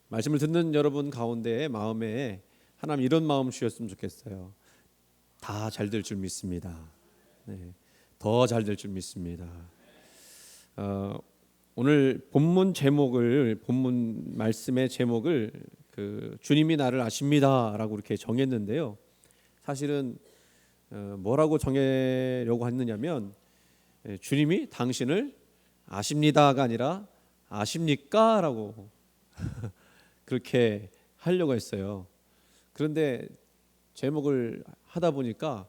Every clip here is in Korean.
말씀을 듣는 여러분 가운데 마음에 하나님 이런 마음 주셨으면 좋겠어요. 다 잘 될 줄 믿습니다. 네, 더 잘 될 줄 믿습니다. 오늘 본문 말씀의 제목을 주님이 나를 아십니다라고 이렇게 정했는데요. 사실은 뭐라고 정하려고 했느냐면 주님이 당신을 아십니다가 아니라 아십니까라고 그렇게 하려고 했어요. 그런데 제목을 하다 보니까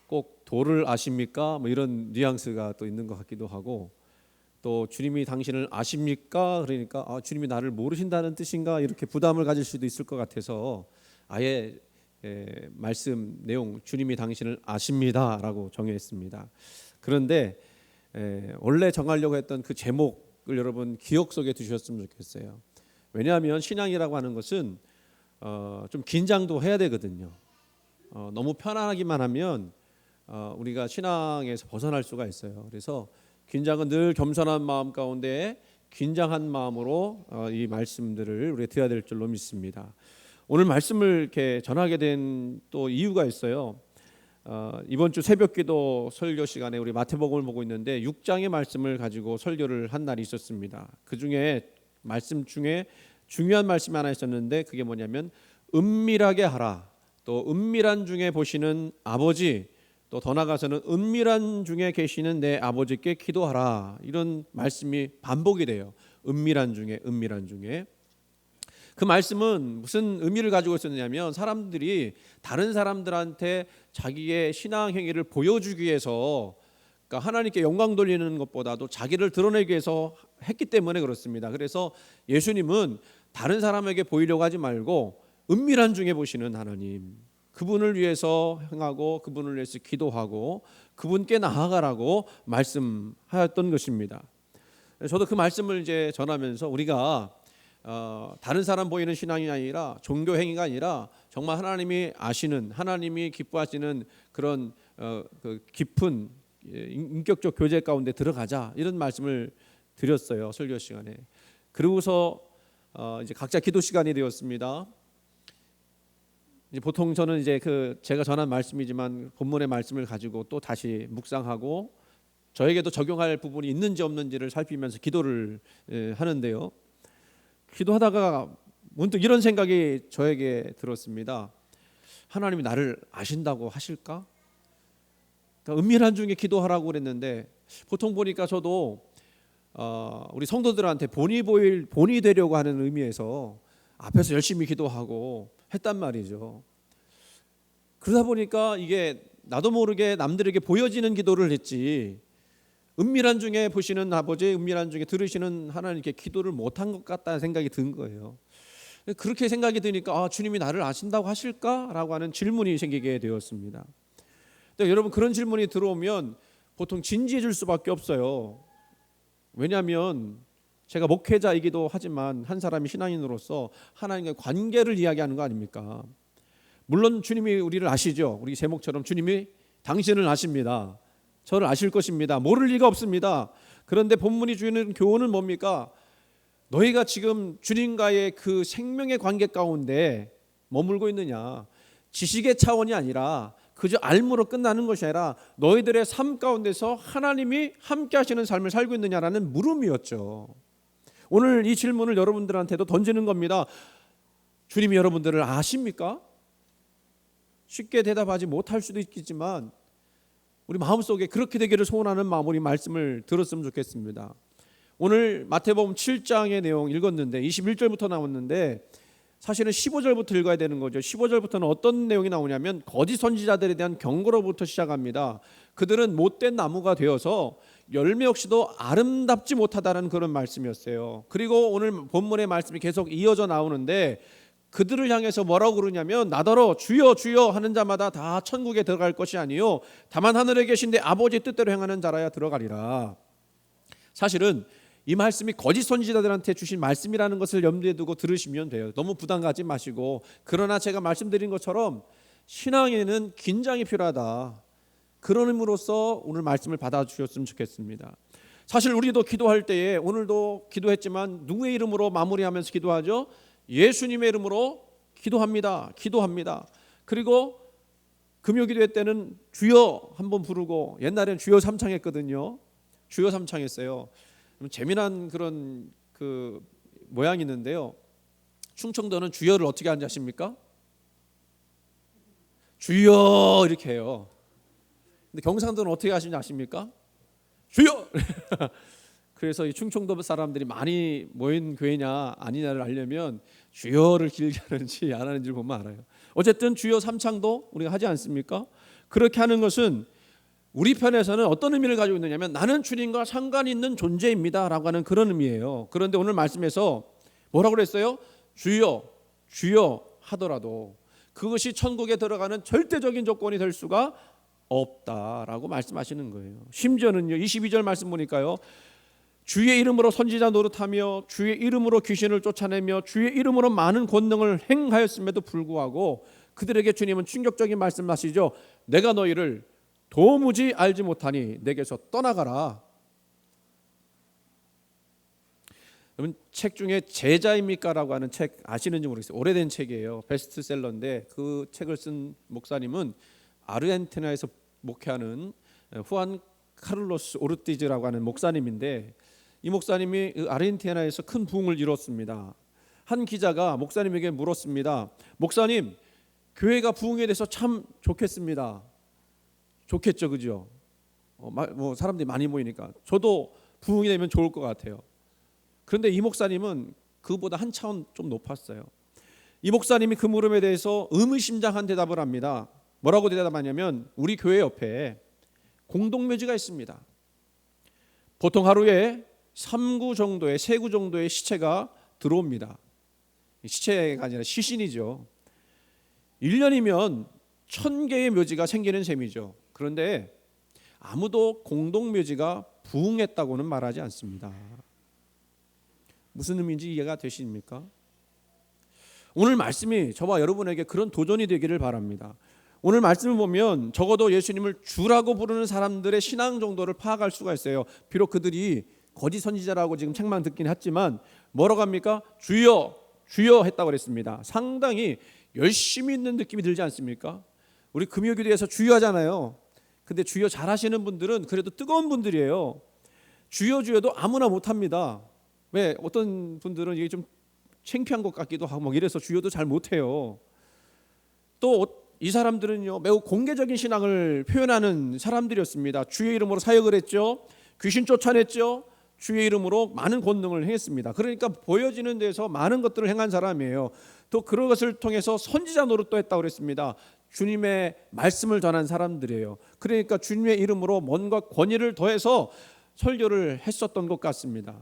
꼭 도를 아십니까? 뭐 이런 뉘앙스가 또 있는 것 같기도 하고, 또 주님이 당신을 아십니까? 그러니까 주님이 나를 모르신다는 뜻인가? 이렇게 부담을 가질 수도 있을 것 같아서 아예 말씀 내용 주님이 당신을 아십니다라고 정했습니다. 그런데 원래 정하려고 했던 그 제목을 여러분 기억 속에 두셨으면 좋겠어요. 왜냐하면 신앙이라고 하는 것은 좀 긴장도 해야 되거든요. 너무 편안하기만 하면 우리가 신앙에서 벗어날 수가 있어요. 그래서 긴장은 늘 겸손한 마음 가운데 긴장한 마음으로 이 말씀들을 우리가 들어야 될 줄로 믿습니다. 오늘 말씀을 이렇게 전하게 된 또 이유가 있어요. 이번 주 새벽기도 설교 시간에 우리 마태복음을 보고 있는데 6장의 말씀을 가지고 설교를 한 날이 있었습니다. 그 중에 말씀 중에 중요한 말씀이 하나 있었는데 그게 뭐냐면 은밀하게 하라, 또 은밀한 중에 보시는 아버지, 또 더 나아가서는 은밀한 중에 계시는 내 아버지께 기도하라, 이런 말씀이 반복이 돼요. 은밀한 중에 그 말씀은 무슨 의미를 가지고 있었냐면 사람들이 다른 사람들한테 자기의 신앙 행위를 보여주기 위해서, 그러니까 하나님께 영광 돌리는 것보다도 자기를 드러내기 위해서 했기 때문에 그렇습니다. 그래서 예수님은 다른 사람에게 보이려고 하지 말고 은밀한 중에 보시는 하나님, 그분을 위해서 행하고 그분을 위해서 기도하고 그분께 나아가라고 말씀하였던 것입니다. 저도 그 말씀을 이제 전하면서 우리가 다른 사람 보이는 신앙이 아니라 종교 행위가 아니라 정말 하나님이 아시는, 하나님이 기뻐하시는 그런 그 깊은 인격적 교제 가운데 들어가자, 이런 말씀을 드렸어요, 설교 시간에. 그러고서 이제 각자 기도 시간이 되었습니다. 이제 보통 저는 이제 제가 전한 말씀이지만 본문의 말씀을 가지고 또 다시 묵상하고 저에게도 적용할 부분이 있는지 없는지를 살피면서 기도를 하는데요. 기도하다가 문득 이런 생각이 저에게 들었습니다. 하나님이 나를 아신다고 하실까? 그러니까 은밀한 중에 기도하라고 그랬는데, 보통 보니까 저도 우리 성도들한테 본이 되려고 하는 의미에서 앞에서 열심히 기도하고 했단 말이죠. 그러다 보니까 이게 나도 모르게 남들에게 보여지는 기도를 했지, 은밀한 중에 보시는 아버지, 은밀한 중에 들으시는 하나님께 기도를 못한 것 같다는 생각이 든 거예요. 그렇게 생각이 드니까 주님이 나를 아신다고 하실까라고 하는 질문이 생기게 되었습니다. 여러분, 그런 질문이 들어오면 보통 진지해질 수밖에 없어요. 왜냐하면 제가 목회자이기도 하지만 한 사람이 신앙인으로서 하나님과의 관계를 이야기하는 거 아닙니까? 물론 주님이 우리를 아시죠. 우리 제목처럼 주님이 당신을 아십니다. 저를 아실 것입니다. 모를 리가 없습니다. 그런데 본문이 주는 교훈은 뭡니까? 너희가 지금 주님과의 그 생명의 관계 가운데 머물고 있느냐? 지식의 차원이 아니라 그저 알므로 끝나는 것이 아니라 너희들의 삶 가운데서 하나님이 함께 하시는 삶을 살고 있느냐라는 물음이었죠. 오늘 이 질문을 여러분들한테도 던지는 겁니다. 주님이 여러분들을 아십니까? 쉽게 대답하지 못할 수도 있겠지만 우리 마음속에 그렇게 되기를 소원하는 마음으로 이 말씀을 들었으면 좋겠습니다. 오늘 마태복음 7장의 내용 읽었는데 21절부터 나왔는데 사실은 15절부터 읽어야 되는 거죠. 15절부터는 어떤 내용이 나오냐면 거짓 선지자들에 대한 경고로부터 시작합니다. 그들은 못된 나무가 되어서 열매 없이도 아름답지 못하다는 그런 말씀이었어요. 그리고 오늘 본문의 말씀이 계속 이어져 나오는데 그들을 향해서 뭐라고 그러냐면 나더러 주여 주여 하는 자마다 다 천국에 들어갈 것이 아니요 다만 하늘에 계신 내 아버지 뜻대로 행하는 자라야 들어가리라. 사실은 이 말씀이 거짓 선지자들한테 주신 말씀이라는 것을 염두에 두고 들으시면 돼요. 너무 부담 가지 마시고, 그러나 제가 말씀드린 것처럼 신앙에는 긴장이 필요하다. 그런 의미로서 오늘 말씀을 받아주셨으면 좋겠습니다. 사실 우리도 기도할 때에 오늘도 기도했지만 누구의 이름으로 마무리하면서 기도하죠? 예수님의 이름으로 기도합니다. 그리고 금요 기도회 때는 주여 한번 부르고, 옛날에는 주여 삼창했거든요. 주여 삼창했어요. 재미난 그런 그 모양이 있는데요. 충청도는 주여를 어떻게 하는지 아십니까? 주여 이렇게 해요. 근데 경상도는 어떻게 하시는지 아십니까? 주여. 그래서 이 충청도 사람들이 많이 모인 교회냐 아니냐를 알려면 주여를 길게 하는지 안 하는지를 보면 알아요. 어쨌든 주여 삼창도 우리가 하지 않습니까? 그렇게 하는 것은 우리 편에서는 어떤 의미를 가지고 있느냐면 나는 주님과 상관 있는 존재입니다 라고 하는 그런 의미예요. 그런데 오늘 말씀에서 뭐라고 그랬어요? 주여 하더라도 그것이 천국에 들어가는 절대적인 조건이 될 수가 없다라고 말씀하시는 거예요. 심지어는요, 22절 말씀 보니까요, 주의 이름으로 선지자 노릇하며 주의 이름으로 귀신을 쫓아내며 주의 이름으로 많은 권능을 행하였음에도 불구하고 그들에게 주님은 충격적인 말씀하시죠. 내가 너희를 도무지 알지 못하니 내게서 떠나가라. 여러분, 책 중에 제자입니까라고 하는 책 아시는지 모르겠어요. 오래된 책이에요. 베스트셀러인데 그 책을 쓴 목사님은 아르헨티나에서 목회하는 후안 카를로스 오르티즈라고 하는 목사님인데, 이 목사님이 아르헨티나에서 큰 부흥을 이뤘습니다. 한 기자가 목사님에게 물었습니다. 목사님, 교회가 부흥에 대해서 참 좋겠습니다. 좋겠죠, 그죠? 뭐 사람들이 많이 모이니까 저도 부흥이 되면 좋을 것 같아요. 그런데 이 목사님은 그보다 한 차원 좀 높았어요. 이 목사님이 그 물음에 대해서 의미심장한 대답을 합니다. 뭐라고 대답하냐면, 우리 교회 옆에 공동묘지가 있습니다. 보통 하루에 3구 정도의 3구 정도의 시체가 들어옵니다. 시체가 아니라 시신이죠. 1년이면 1000개의 묘지가 생기는 셈이죠. 그런데 아무도 공동묘지가 부흥했다고는 말하지 않습니다. 무슨 의미인지 이해가 되십니까? 오늘 말씀이 저와 여러분에게 그런 도전이 되기를 바랍니다. 오늘 말씀을 보면 적어도 예수님을 주라고 부르는 사람들의 신앙 정도를 파악할 수가 있어요. 비록 그들이 거짓 선지자라고 지금 책만 듣긴 했지만 뭐라고 합니까? 주여 했다고 그랬습니다. 상당히 열심히 있는 느낌이 들지 않습니까? 우리 금요기도에서 주여 하잖아요. 근데 주여 잘하시는 분들은 그래도 뜨거운 분들이에요. 주여도 아무나 못합니다. 왜? 어떤 분들은 이게 좀 창피한 것 같기도 하고 막 이래서 주여도 잘 못해요. 또 이 사람들은요, 매우 공개적인 신앙을 표현하는 사람들이었습니다. 주의 이름으로 사역을 했죠. 귀신 쫓아냈죠. 주의 이름으로 많은 권능을 행했습니다. 그러니까 보여지는 데서 많은 것들을 행한 사람이에요. 또 그런 것을 통해서 선지자 노릇도 했다고 그랬습니다. 주님의 말씀을 전한 사람들이에요. 그러니까 주님의 이름으로 뭔가 권위를 더해서 설교를 했었던 것 같습니다.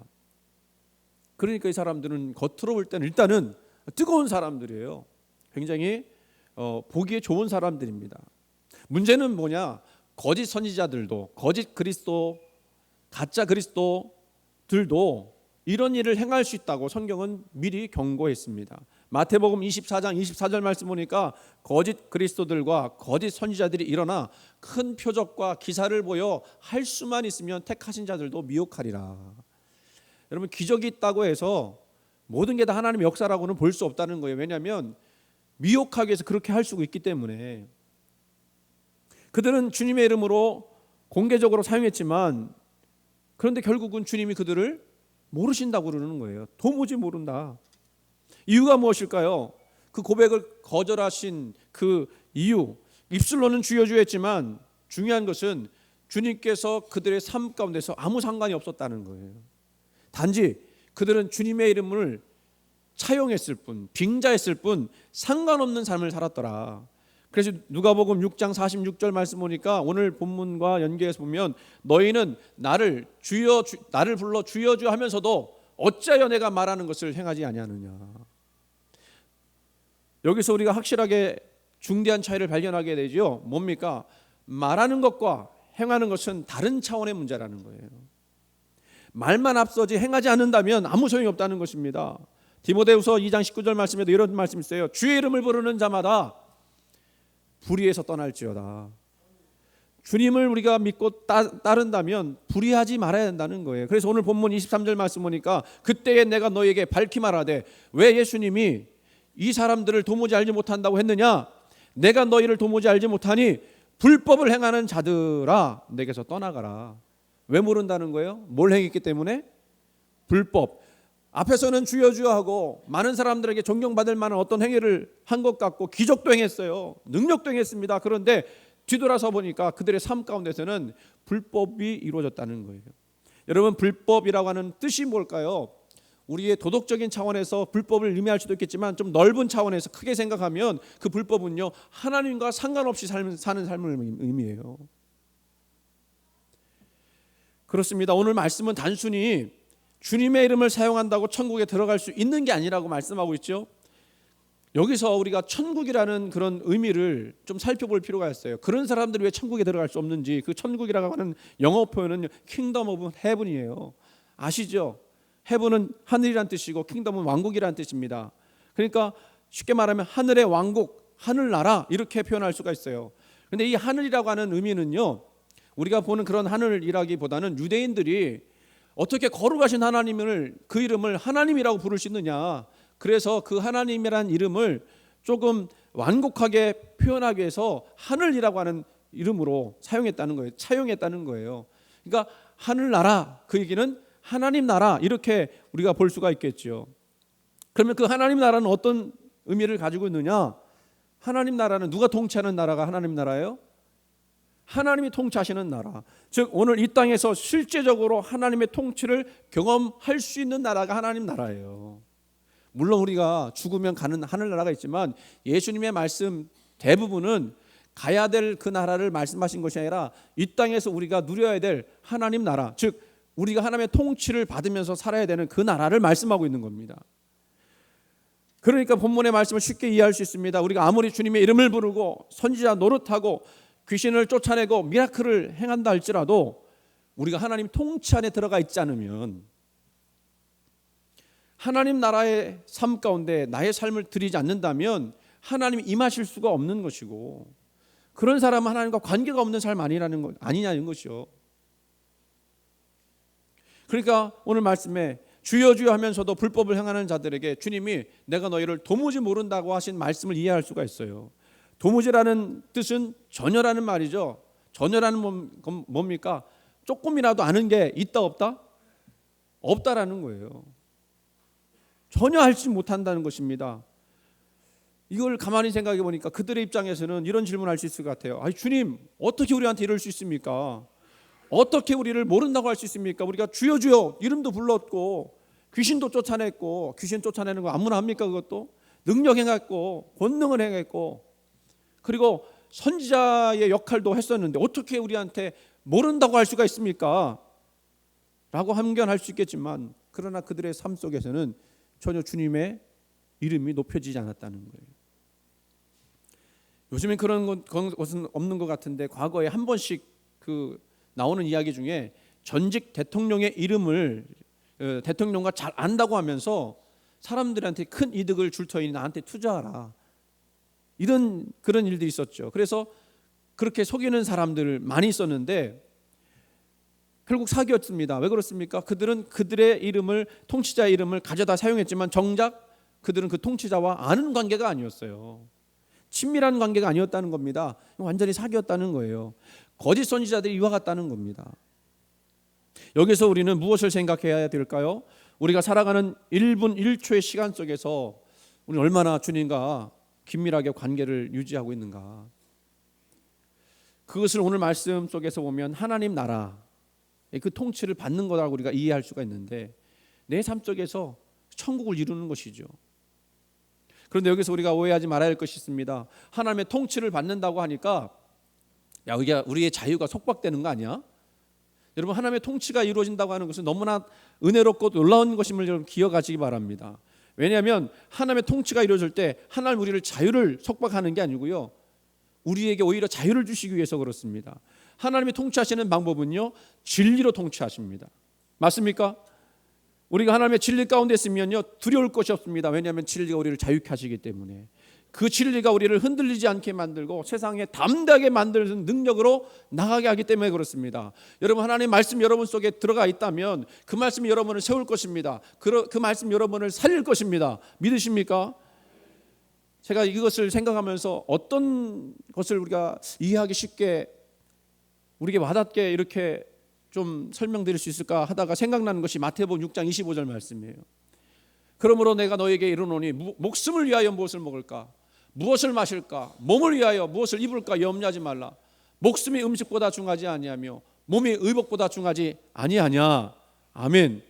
그러니까 이 사람들은 겉으로 볼 때는 일단은 뜨거운 사람들이에요. 굉장히 보기에 좋은 사람들입니다. 문제는 뭐냐? 거짓 선지자들도, 거짓 그리스도, 가짜 그리스도들도 이런 일을 행할 수 있다고 성경은 미리 경고했습니다. 마태복음 24장 24절 말씀 보니까 거짓 그리스도들과 거짓 선지자들이 일어나 큰 표적과 기사를 보여 할 수만 있으면 택하신 자들도 미혹하리라. 여러분, 기적이 있다고 해서 모든 게 다 하나님의 역사라고는 볼 수 없다는 거예요. 왜냐하면 미혹하기 위해서 그렇게 할 수가 있기 때문에. 그들은 주님의 이름으로 공개적으로 사용했지만, 그런데 결국은 주님이 그들을 모르신다고 그러는 거예요. 도무지 모른다. 이유가 무엇일까요? 그 고백을 거절하신 그 이유, 입술로는 주여 했지만 중요한 것은 주님께서 그들의 삶 가운데서 아무 상관이 없었다는 거예요. 단지 그들은 주님의 이름을 차용했을 뿐, 빙자했을 뿐 상관없는 삶을 살았더라. 그래서 누가복음 6장 46절 말씀 보니까 오늘 본문과 연계해서 보면 너희는 나를 불러 주여 하면서도 어찌하여 내가 말하는 것을 행하지 아니하느냐. 여기서 우리가 확실하게 중대한 차이를 발견하게 되죠. 뭡니까? 말하는 것과 행하는 것은 다른 차원의 문제라는 거예요. 말만 앞서지 행하지 않는다면 아무 소용이 없다는 것입니다. 디모데후서 2장 19절 말씀에도 이런 말씀이 있어요. 주의 이름을 부르는 자마다 불의에서 떠날지어다. 주님을 우리가 믿고 따른다면 불의하지 말아야 된다는 거예요. 그래서 오늘 본문 23절 말씀 보니까 그때에 내가 너에게 밝히 말하되 왜 예수님이 이 사람들을 도무지 알지 못한다고 했느냐? 내가 너희를 도무지 알지 못하니 불법을 행하는 자들아 내게서 떠나가라. 왜 모른다는 거예요? 뭘 행했기 때문에? 불법. 앞에서는 주여 주여 하고 많은 사람들에게 존경받을 만한 어떤 행위를 한 것 같고 기적도 행했어요. 능력도 행했습니다. 그런데 뒤돌아서 보니까 그들의 삶 가운데서는 불법이 이루어졌다는 거예요. 여러분, 불법이라고 하는 뜻이 뭘까요? 우리의 도덕적인 차원에서 불법을 의미할 수도 있겠지만 좀 넓은 차원에서 크게 생각하면 그 불법은요, 하나님과 상관없이 사는 삶을 의미해요. 그렇습니다. 오늘 말씀은 단순히 주님의 이름을 사용한다고 천국에 들어갈 수 있는 게 아니라고 말씀하고 있죠. 여기서 우리가 천국이라는 그런 의미를 좀 살펴볼 필요가 있어요. 그런 사람들이 왜 천국에 들어갈 수 없는지. 그 천국이라고 하는 영어 표현은 킹덤 오브 헤븐이에요. 아시죠? 헤븐은 하늘이란 뜻이고 킹덤은 왕국이란 뜻입니다. 그러니까 쉽게 말하면 하늘의 왕국, 하늘나라 이렇게 표현할 수가 있어요. 그런데 이 하늘이라고 하는 의미는요, 우리가 보는 그런 하늘이라기보다는 유대인들이 어떻게 거룩하신 하나님을 그 이름을 하나님이라고 부를 수 있느냐. 그래서 그 하나님이란 이름을 조금 완곡하게 표현하기 위해서 하늘이라고 하는 이름으로 사용했다는 거예요. 차용했다는 거예요. 그러니까 하늘나라, 그 얘기는 하나님 나라 이렇게 우리가 볼 수가 있겠죠. 그러면 그 하나님 나라는 어떤 의미를 가지고 있느냐? 하나님 나라는 누가 통치하는 나라가 하나님 나라예요? 하나님이 통치하시는 나라. 즉 오늘 이 땅에서 실제적으로 하나님의 통치를 경험할 수 있는 나라가 하나님 나라예요. 물론 우리가 죽으면 가는 하늘나라가 있지만 예수님의 말씀 대부분은 가야 될 그 나라를 말씀하신 것이 아니라 이 땅에서 우리가 누려야 될 하나님 나라, 즉 우리가 하나님의 통치를 받으면서 살아야 되는 그 나라를 말씀하고 있는 겁니다. 그러니까 본문의 말씀을 쉽게 이해할 수 있습니다. 우리가 아무리 주님의 이름을 부르고 선지자 노릇하고 귀신을 쫓아내고 미라클을 행한다 할지라도 우리가 하나님 통치 안에 들어가 있지 않으면, 하나님 나라의 삶 가운데 나의 삶을 드리지 않는다면 하나님이 임하실 수가 없는 것이고, 그런 사람은 하나님과 관계가 없는 삶 아니냐는 것이요. 그러니까 오늘 말씀에 주여 주여 하면서도 불법을 행하는 자들에게 주님이 내가 너희를 도무지 모른다고 하신 말씀을 이해할 수가 있어요. 도무지라는 뜻은 전혀라는 말이죠. 전혀라는 건 뭡니까? 조금이라도 아는 게 있다 없다? 없다라는 거예요. 전혀 알지 못한다는 것입니다. 이걸 가만히 생각해 보니까 그들의 입장에서는 이런 질문을 할 수 있을 것 같아요. 아니 주님, 어떻게 우리한테 이럴 수 있습니까? 어떻게 우리를 모른다고 할 수 있습니까? 우리가 주여 주여 이름도 불렀고 귀신도 쫓아냈고, 귀신 쫓아내는 거 아무나 합니까? 그것도 능력 행했고 권능을 행했고 그리고 선지자의 역할도 했었는데 어떻게 우리한테 모른다고 할 수가 있습니까? 라고 함견할 수 있겠지만, 그러나 그들의 삶 속에서는 전혀 주님의 이름이 높여지지 않았다는 거예요. 요즘엔 그런 것은 없는 것 같은데 과거에 한 번씩 나오는 이야기 중에 전직 대통령의 이름을 대통령과 잘 안다고 하면서 사람들한테 큰 이득을 줄 터이니 나한테 투자하라, 그런 일들이 있었죠. 그래서 그렇게 속이는 사람들 많이 있었는데 결국 사기였습니다. 왜 그렇습니까? 그들은 그들의 이름을, 통치자의 이름을 가져다 사용했지만 정작 그들은 그 통치자와 아는 관계가 아니었어요. 친밀한 관계가 아니었다는 겁니다. 완전히 사기였다는 거예요. 거짓 선지자들이 이와 같다는 겁니다. 여기서 우리는 무엇을 생각해야 될까요? 우리가 살아가는 1분 1초의 시간 속에서 우리 얼마나 주님과 긴밀하게 관계를 유지하고 있는가. 그것을 오늘 말씀 속에서 보면 하나님 나라, 그 통치를 받는 거라고 우리가 이해할 수가 있는데 내 삶 속에서 천국을 이루는 것이죠. 그런데 여기서 우리가 오해하지 말아야 할 것이 있습니다. 하나님의 통치를 받는다고 하니까 야, 우리의 자유가 속박되는 거 아니야? 여러분, 하나님의 통치가 이루어진다고 하는 것은 너무나 은혜롭고 놀라운 것임을 여러분 기억하시기 바랍니다. 왜냐하면 하나님의 통치가 이루어질 때 하나님 우리를 자유를 속박하는 게 아니고요, 우리에게 오히려 자유를 주시기 위해서 그렇습니다. 하나님이 통치하시는 방법은요, 진리로 통치하십니다. 맞습니까? 우리가 하나님의 진리 가운데 있으면요 두려울 것이 없습니다. 왜냐하면 진리가 우리를 자유케 하시기 때문에. 그 진리가 우리를 흔들리지 않게 만들고 세상에 담대하게 만드는 능력으로 나가게 하기 때문에 그렇습니다. 여러분, 하나님의 말씀 여러분 속에 들어가 있다면 그 말씀이 여러분을 세울 것입니다. 그 말씀 여러분을 살릴 것입니다. 믿으십니까? 제가 이것을 생각하면서 어떤 것을 우리가 이해하기 쉽게 우리에게 와닿게 이렇게 좀 설명드릴 수 있을까 하다가 생각나는 것이 마태복음 6장 25절 말씀이에요. 그러므로 내가 너에게 이르노니 목숨을 위하여 무엇을 먹을까, 무엇을 마실까, 몸을 위하여 무엇을 입을까 염려하지 말라. 목숨이 음식보다 중하지 아니하며 몸이 의복보다 중하지 아니하냐. 아멘.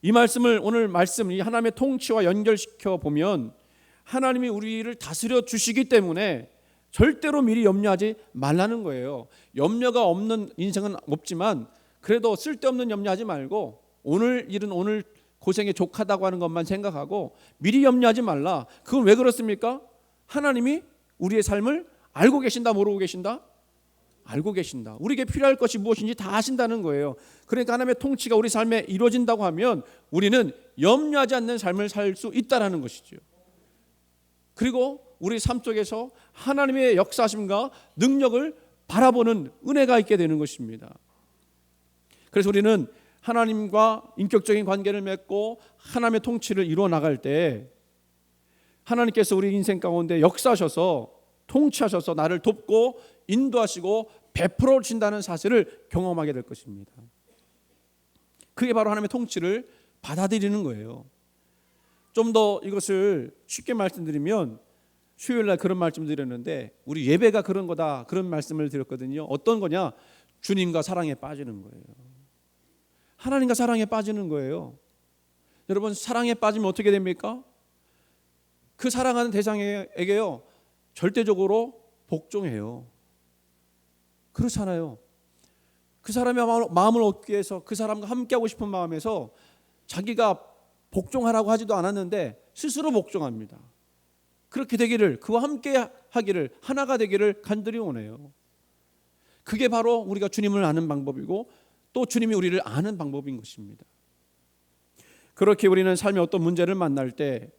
이 말씀을 오늘 말씀 이 하나님의 통치와 연결시켜 보면 하나님이 우리를 다스려 주시기 때문에 절대로 미리 염려하지 말라는 거예요. 염려가 없는 인생은 없지만 그래도 쓸데없는 염려하지 말고 오늘 일은 오늘 고생에 족하다고 하는 것만 생각하고 미리 염려하지 말라. 그건 왜 그렇습니까? 하나님이 우리의 삶을 알고 계신다, 모르고 계신다? 알고 계신다. 우리에게 필요할 것이 무엇인지 다 아신다는 거예요. 그러니까 하나님의 통치가 우리 삶에 이루어진다고 하면 우리는 염려하지 않는 삶을 살 수 있다는 것이죠. 그리고 우리 삶 속에서 하나님의 역사심과 능력을 바라보는 은혜가 있게 되는 것입니다. 그래서 우리는 하나님과 인격적인 관계를 맺고 하나님의 통치를 이루어 나갈 때 하나님께서 우리 인생 가운데 역사하셔서 통치하셔서 나를 돕고 인도하시고 베풀어 주신다는 사실을 경험하게 될 것입니다. 그게 바로 하나님의 통치를 받아들이는 거예요. 좀 더 이것을 쉽게 말씀드리면 수요일날 그런 말씀 드렸는데 우리 예배가 그런 거다, 그런 말씀을 드렸거든요. 어떤 거냐? 주님과 사랑에 빠지는 거예요. 하나님과 사랑에 빠지는 거예요. 여러분, 사랑에 빠지면 어떻게 됩니까? 그 사랑하는 대상에게요 절대적으로 복종해요. 그렇잖아요. 그 사람의 마음을 얻기 위해서 그 사람과 함께하고 싶은 마음에서 자기가 복종하라고 하지도 않았는데 스스로 복종합니다. 그렇게 되기를, 그와 함께 하기를, 하나가 되기를 간절히 원해요. 그게 바로 우리가 주님을 아는 방법이고 또 주님이 우리를 아는 방법인 것입니다. 그렇게 우리는 삶의 어떤 문제를 만날 때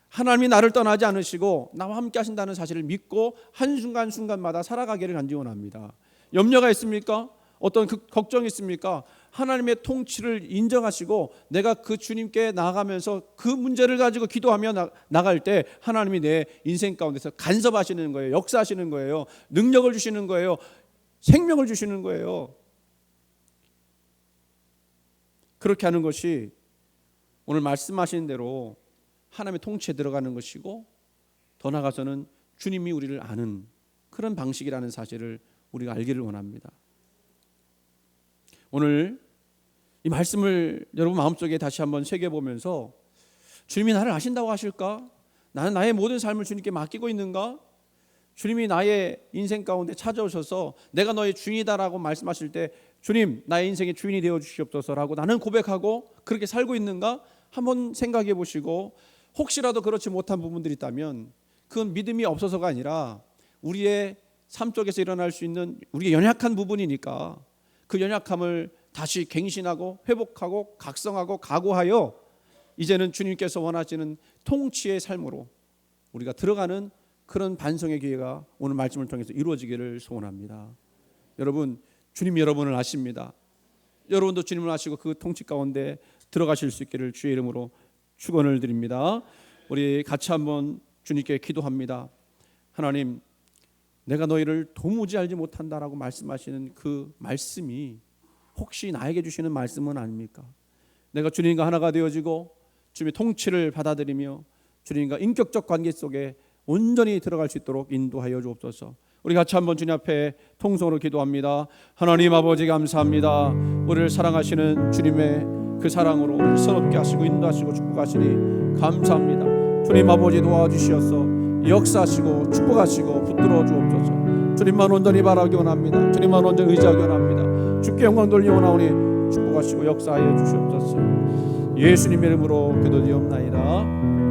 하나님이 나를 떠나지 않으시고 나와 함께 하신다는 사실을 믿고 한순간순간마다 살아가기를 간절히 원합니다. 염려가 있습니까? 어떤 걱정이 있습니까? 하나님의 통치를 인정하시고 내가 그 주님께 나아가면서 그 문제를 가지고 기도하며 나갈 때 하나님이 내 인생 가운데서 간섭하시는 거예요. 역사하시는 거예요. 능력을 주시는 거예요. 생명을 주시는 거예요. 그렇게 하는 것이 오늘 말씀하신 대로 하나님의 통치에 들어가는 것이고 더 나아가서는 주님이 우리를 아는 그런 방식이라는 사실을 우리가 알기를 원합니다. 오늘 이 말씀을 여러분 마음속에 다시 한번 새겨보면서 주님이 나를 아신다고 하실까? 나는 나의 모든 삶을 주님께 맡기고 있는가? 주님이 나의 인생 가운데 찾아오셔서 내가 너의 주인이다라고 말씀하실 때 주님, 나의 인생의 주인이 되어 주시옵소서라고 나는 고백하고 그렇게 살고 있는가? 한번 생각해 보시고 혹시라도 그렇지 못한 부분들이 있다면 그건 믿음이 없어서가 아니라 우리의 삶 속에서 일어날 수 있는 우리의 연약한 부분이니까 그 연약함을 다시 갱신하고 회복하고 각성하고 각오하여 이제는 주님께서 원하시는 통치의 삶으로 우리가 들어가는 그런 반성의 기회가 오늘 말씀을 통해서 이루어지기를 소원합니다. 여러분, 주님이 여러분을 아십니다. 여러분도 주님을 아시고 그 통치 가운데 들어가실 수 있기를 주의 이름으로 축원을 드립니다. 우리 같이 한번 주님께 기도합니다. 하나님, 내가 너희를 도무지 알지 못한다라고 말씀하시는 그 말씀이 혹시 나에게 주시는 말씀은 아닙니까? 내가 주님과 하나가 되어지고 주님의 통치를 받아들이며 주님과 인격적 관계 속에 온전히 들어갈 수 있도록 인도하여 주옵소서. 우리 같이 한번 주님 앞에 통성으로 기도합니다. 하나님 아버지 감사합니다. 우리를 사랑하시는 주님의 그 사랑으로 우리를 선없게 하시고 인도하시고 축복하시니 감사합니다. 주님 아버지 도와주시어서 역사하시고 축복하시고 붙들어 주옵소서. 주님만 온전히 바라기 원합니다. 주님만 온전히 의지하기 원합니다. 주께 영광 돌리기 원하오니 축복하시고 역사하여 주시옵소서. 예수님의 이름으로 기도드리옵나이다.